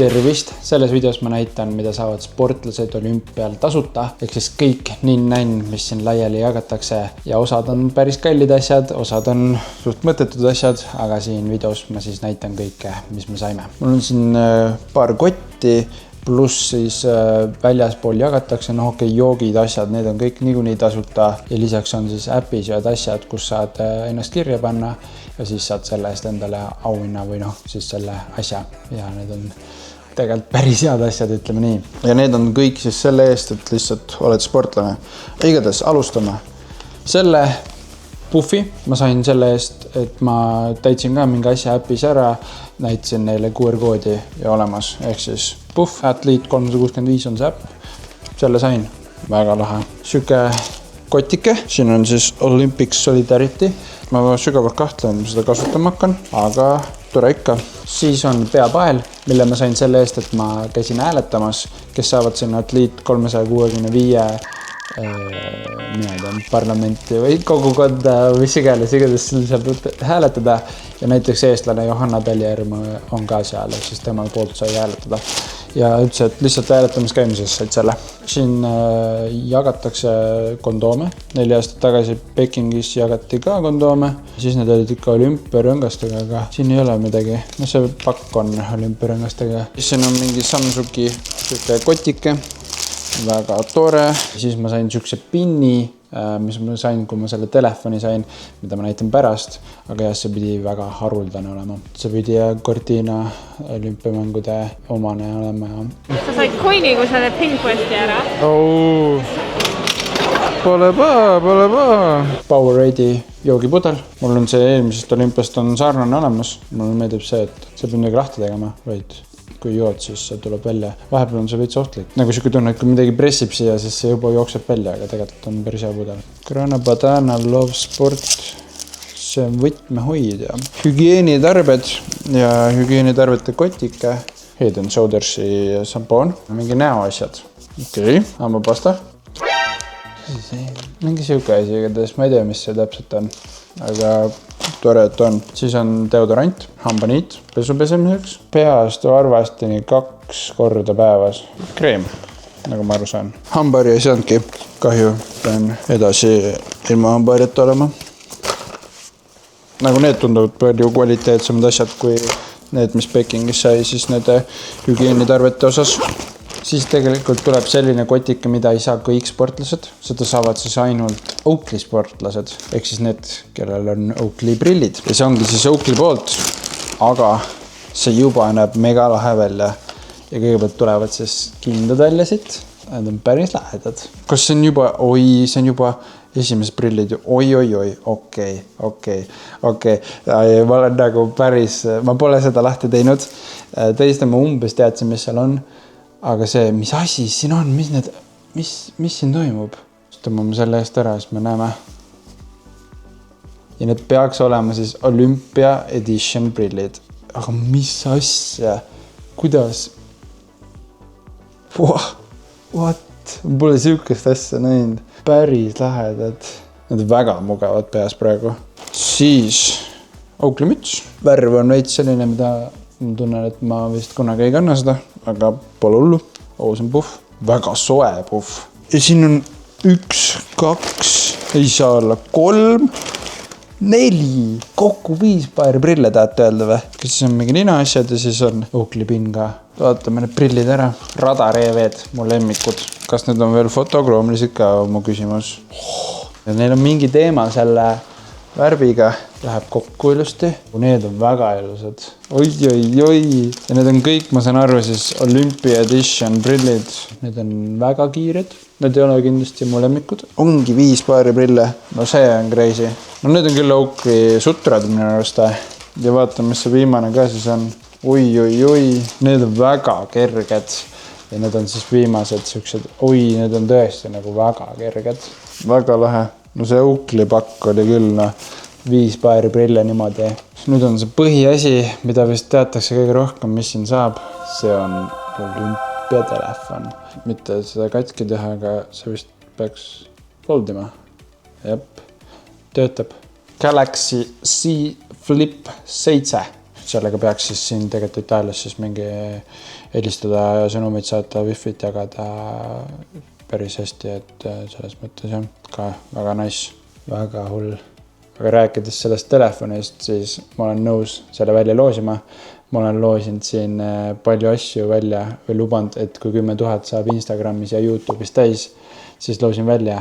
Tervist! Selles videos ma näitan, mida saavad sportlased olümpial tasuta, ehk siis kõik ninn-nänn, mis siin laiali jagatakse ja osad on päris kallid asjad, osad on suht mõttetud asjad, aga siin videos ma siis näitan kõike, mis me saime. Mul on siin paar kotti, pluss siis väljaspool jagatakse, joogid, asjad, need on kõik niikuinii tasuta ja lisaks on siis äpis ja asjad, kus saad ennast kirja panna ja siis saad selle eest endale auhinna või siis selle asja ja need on tegelikult päris head asjad, ütleme nii. Ja need on kõik siis selle eest, et lihtsalt oled sportlane. Igatahes alustame. Selle puffi ma sain selle eest, et ma täitsin ka mingi asja äpis ära, näitasin neile QR-koodi ja olemas, ehk siis Puff Athlete 365 on see äpp, selle sain, väga lahe. Süke kotike, siin on siis Olympics Solidarity, ma sügavalt kahtlen, seda kasutama hakkan, aga tore ikka. Siis on peapael, mille ma sain selle eest, et ma käisin hääletamas, kes saavad sinna Athlete 365 parlamenti või kogukonda või igales saab hääletada ja näiteks eestlane Johanna Peljärm on ka seal, siis tema poolt sai hääletada ja üldse, et lihtsalt hääletamas käimises said selle. Siin jagatakse kondoome, 4 aastat tagasi Pekingis jagati ka kondoome, siis need olid ikka olümpiarõngastega, aga siin ei ole midagi, see pakk on olümpiarõngastega. Siin on mingi Samsuki kotike, väga tore. Siis ma sain sükse pinni, mis ma sain, kui ma selle telefoni sain, mida ma näitan pärast, aga jah, see pidi väga haruldane olema. See pidi Cortina olümpiamängude omane olema. Sa said coini, kui sa oled pinquesti ära. Pole paa. Powerade joogipudel. Mul on see eelmisest olümpiast on sarnane olemas. Mulle meeldib see, et see peab midagi lahti tegema, vaid kui jood, siis see tuleb välja. Vahepeal on see veits ohtlik. Nagu siuke tunne, et kui midagi pressib siia, siis see juba jookseb välja, aga tegelikult on päris hea pudel. Grana Padana Love Sport. See on võtmehoid ja hügieenitarbed ja hügieenitarbete kotike. Head & Shouldersi šampoon. Mingi näoasjad. Okei, hambapasta. Mingi siuke asi, igatahes ma ei tea, mis see täpselt on, aga tore, et on. Siis on deodorant, hambaniit pesu pesemiseks, peast varvastini 2 korda päevas. Kreem, nagu ma aru saan. Hambaharja ei saanudki, kahju, pean edasi ilma hambaharjata olema. Nagu need tunduvad palju kvaliteetsemad asjad kui need, mis Pekingis sai, siis need hügieenitarvete osas. Siis tegelikult tuleb selline kotike, mida ei saa kõik sportlased. Seda saavad siis ainult Oakley sportlased, ehk siis need, kellel on Oakley prillid. Ja see ongi siis Oakley poolt, aga see juba näeb mega lahe välja. Ja kõigepealt tulevad siis kindad välja siit. Need on päris lähedad. Kas see on juba esimesed prillid? Oi, okei. Ma olen nagu päris, ma pole seda lahti teinud. Teiste ma umbes teadsin, mis seal on. Aga see, mis asi siin on, mis siin toimub? Tõmbame selle eest ära, siis me näeme. Ja need peaks olema siis Olympia Edition prillid. Aga mis asja? Kuidas? What? Pole siukest asja näinud. Päris lähedad. Need on väga mugavad peas praegu. Siis Oakley müts. Värv on veits selline, mida ma tunnen, et ma vist kunagi ei kanna seda, aga pole hullu. See on puff. Väga soe puff. Ja siin on 1, 2, ei saa olla 3, 4, kokku 5 paari prille tahate öelda või? Kas siis on mingi nina asjad ja siis on Oakley pin ka. Vaatame need prillid ära. Radar-EV-d, mu lemmikud. Kas need on veel fotokroomlised ka, mu küsimus? Ja neil on mingi teema selle värviga. Läheb kokku ilusti. Need on väga ilusad. Oi. Ja need on kõik, ma saan aru, siis Olympia Edition prillid. Need on väga kiired. Need ei ole kindlasti mu lemmikud. Ongi 5 paari prille. No see on crazy. No need on küll Oakley sutrad minu arust. Ja vaatame, mis see viimane ka siis on. Oi. Need on väga kerged. Ja need on siis viimased siuksed. Need on tõesti nagu väga kerged. Väga lahe. No see Oakley pakk oli küll, 5 paari prille niimoodi. Nüüd on see põhiasi, mida vist teatakse kõige rohkem, mis siin saab. See on olümpiatelefon. Mitte seda katki teha, aga see vist peaks foldima. Jep, töötab. Galaxy Z Flip 7. sellega peaks siis siin tegelikult Itaalias siis mingi helistada sõnumid saata, wifi't jagada päris hästi, et selles mõttes jah, ka väga nice, väga hull. Aga rääkides sellest telefonist, siis ma olen nõus selle välja loosima. Ma olen loosinud siin palju asju välja või lubanud, et kui 10 000 saab Instagramis ja YouTube'is täis, siis loosin välja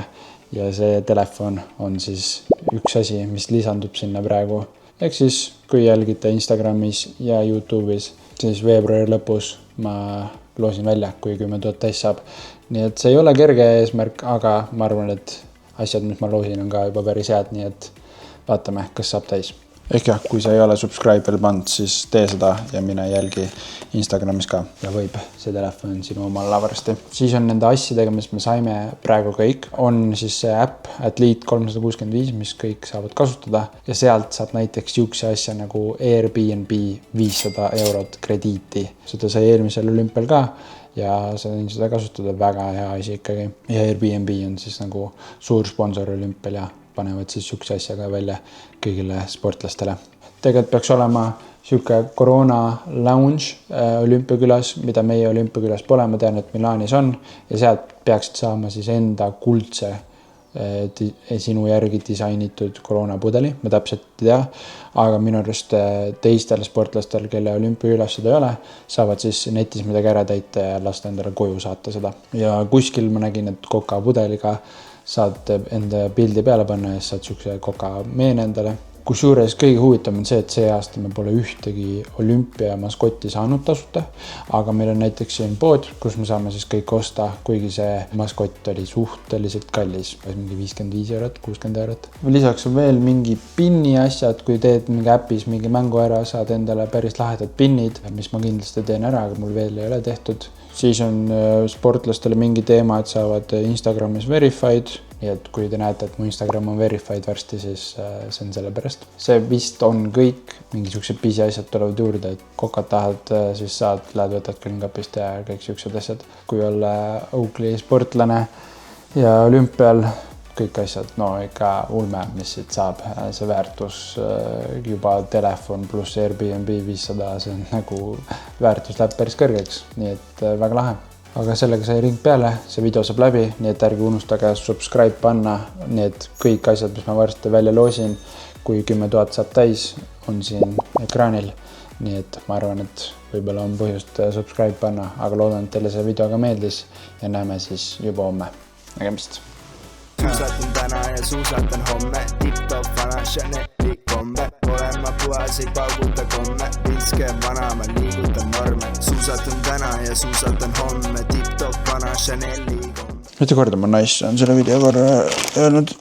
ja see telefon on siis üks asi, mis lisandub sinna praegu. Ehk siis, kui jälgite Instagramis ja YouTube'is, siis veebruari lõpus ma loosin välja, kui 10 000 täis saab. Nii et see ei ole kerge eesmärk, aga ma arvan, et asjad, mis ma loosin, on ka juba päris head, nii et vaatame, kas saab täis. Ehk jah, kui sa ei ole subscribe veel pannud, siis tee seda ja mine jälgi Instagramis ka ja võib see telefon sinu omal varsti. Siis on nende asjadega, mis me saime praegu kõik, on siis see äpp Athlete 365, mis kõik saavad kasutada ja sealt saab näiteks siukse asja nagu Airbnb 500 € krediiti. Seda sai eelmisel olümpial ka ja sain seda kasutada, väga hea asi ikkagi. Ja Airbnb on siis nagu suur sponsor olümpial ja panevad siis siukse asja ka välja kõigile sportlastele. Tegelikult peaks olema siuke Corona lounge olümpiakülas, mida meie olümpiakülas pole, ma tean, et Milanis on ja sealt peaksid saama siis enda kuldse sinu järgi disainitud Corona pudeli, ma täpselt ei tea, aga minu arust teistel sportlastel, kelle olümpiakülas seda ei ole, saavad siis netis midagi ära täita ja lasta endale koju saata seda. Ja kuskil ma nägin, et Coca pudeliga saad enda pildi peale panna ja saad siukse Coca meene endale. Kusjuures kõige huvitavam on see, et see aasta me pole ühtegi olümpia maskotti saanud tasuta, aga meil on näiteks siin pood, kus me saame siis kõik osta, kuigi see maskott oli suhteliselt kallis, mingi 55 €, 60 €. Lisaks on veel mingi pinni asjad, kui teed mingi äpis mingi mängu ära, saad endale päris lahedad pinnid, mis ma kindlasti teen ära, aga mul veel ei ole tehtud. Siis on sportlastele mingi teema, et saavad Instagramis verified, nii et kui te näete, et mu Instagram on verified varsti, siis see on selle pärast. See vist on kõik, mingisugused pisi asjad tulevad juurde, et Cocat tahad, siis saad, lähed võtad külmkapist ja kõik siuksed asjad. Kui olla Oakley sportlane ja olümpial, kõik asjad, no ikka ulme, mis siit saab. See väärtus juba telefon pluss Airbnb 500, see on nagu väärtus läheb päris kõrgeks, nii et väga lahe. Aga sellega sai ring peale, see video saab läbi, nii et ärge unustage subscribe panna, nii et kõik asjad, mis ma varsti välja loosin, kui 10 000 saab täis, on siin ekraanil. Nii et ma arvan, et võib-olla on põhjust subscribe panna, aga loodan, et teile see video ka meeldis ja näeme siis juba homme. Nägemist! Suusatan täna ja suusatan homme, tip-top vana Chanel'i kombe. Olen ma puhas, ei pauguta komme, pinske vana, ma liigutan norme. Suusatan täna ja suusatan homme, tip-top vana Chanel'i kombe. Mitte korda ma nice on selle video korra öelnud.